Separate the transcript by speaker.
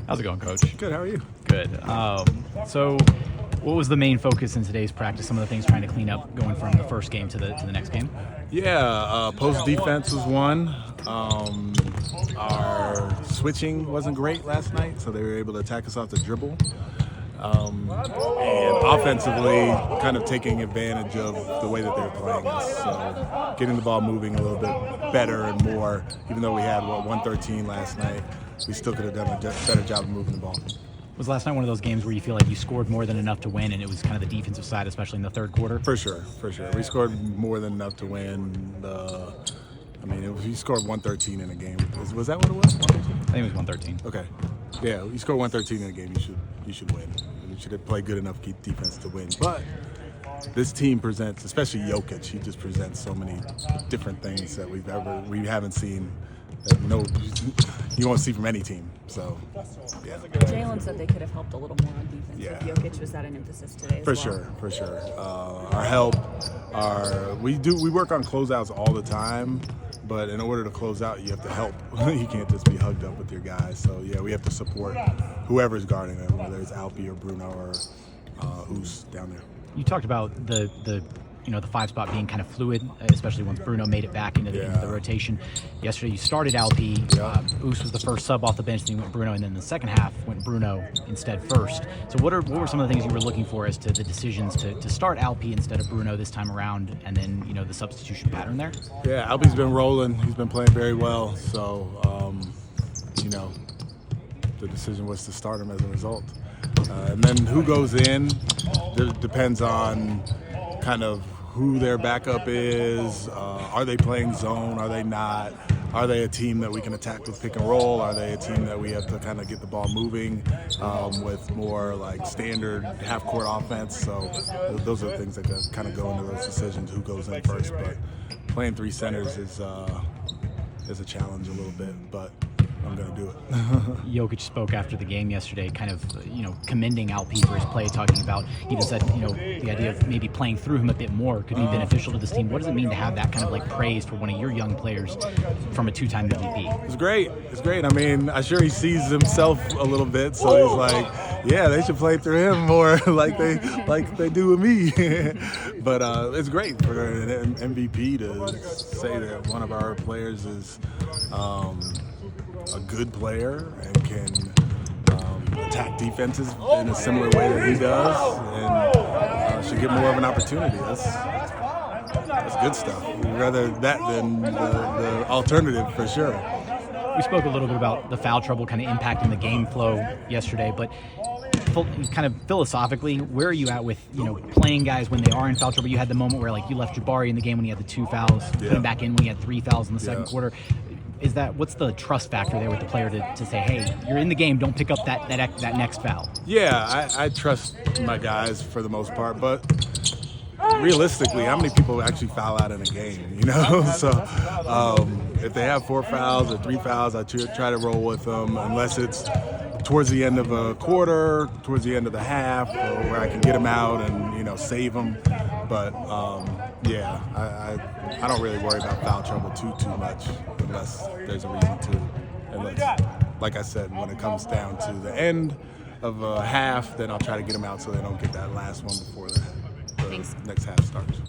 Speaker 1: How's it going, Coach?
Speaker 2: Good, how are you?
Speaker 1: Good. So, what was the main focus in today's practice? Some of the things trying to clean up going from the first game to the next game?
Speaker 2: Yeah, post defense was one. Our switching wasn't great last night, so they were able to attack us off the dribble. And offensively, kind of taking advantage of the way that they're playing us. So getting the ball moving a little bit better and more. Even though we had, 113 last night, we still could have done a better job of moving the ball.
Speaker 1: Was last night one of those games where you feel like you scored more than enough to win, and it was kind of the defensive side, especially in the third quarter?
Speaker 2: For sure. We scored more than enough to win. We scored 113 in a game. Was that what it was? 113?
Speaker 1: I think it was 113.
Speaker 2: Okay. Yeah, you score 113 in a game, you should win. You should have played good enough defense to win. But this team presents, especially Jokic, he just presents so many different things that we haven't seen. That you won't see from any team. So, yeah.
Speaker 3: Jalen said they could have helped a little more on defense.
Speaker 2: Yeah.
Speaker 3: With Jokic, was that an emphasis today?
Speaker 2: For sure. Our help, we work on closeouts all the time, but in order to close out, you have to help. You can't just be hugged up with your guys. So yeah, we have to support whoever's guarding them, whether it's Alpi or Bruno or Oos down there.
Speaker 1: You talked about the 5 spot being kind of fluid, especially once Bruno made it back into the rotation. Yesterday you started Alpi. Oos was the first sub off the bench, then you went Bruno, and then in the second half went Bruno instead first. So what were some of the things you were looking for as to the decisions to start Alpi instead of Bruno this time around, and then the substitution pattern there?
Speaker 2: Yeah, Alpi's been rolling. He's been playing very well. So the decision was to start him as a result. And then who goes in depends on kind of who their backup is. Are they playing zone? Are they not? Are they a team that we can attack with pick and roll? Are they a team that we have to kind of get the ball moving with more like standard half-court offense? So those are the things that kind of go into those decisions, who goes in first. But playing three centers is a challenge a little bit, but I'm going to do it.
Speaker 1: Jokic spoke after the game yesterday, kind of, commending Alpi for his play, talking about, even said, the idea of maybe playing through him a bit more could be beneficial to this team. What does it mean to have that kind of like praise for one of your young players from a two-time MVP?
Speaker 2: It's great. I mean, I'm sure he sees himself a little bit, so he's like, yeah, they should play through him more like they do with me. But it's great for an MVP to say that one of our players is a good player and can attack defenses in a similar way that he does, and should get more of an opportunity. That's good stuff. We'd rather that than the alternative, for sure.
Speaker 1: We spoke a little bit about the foul trouble kind of impacting the game flow yesterday, but kind of philosophically, where are you at with playing guys when they are in foul trouble? You had the moment where you left Jabari in the game when he had the 2 fouls, put him back in when he had 3 fouls in the second quarter. What's the trust factor there with the player to say, hey, you're in the game, don't pick up that next foul?
Speaker 2: Yeah, I trust my guys for the most part, but realistically, how many people actually foul out in a game, So if they have 4 fouls or 3 fouls, I try to roll with them, unless it's towards the end of a quarter, towards the end of the half, or where I can get them out and, save them. But, I don't really worry about foul trouble too much unless there's a reason to. Like I said, when it comes down to the end of a half, then I'll try to get them out so they don't get that last one before the next half starts.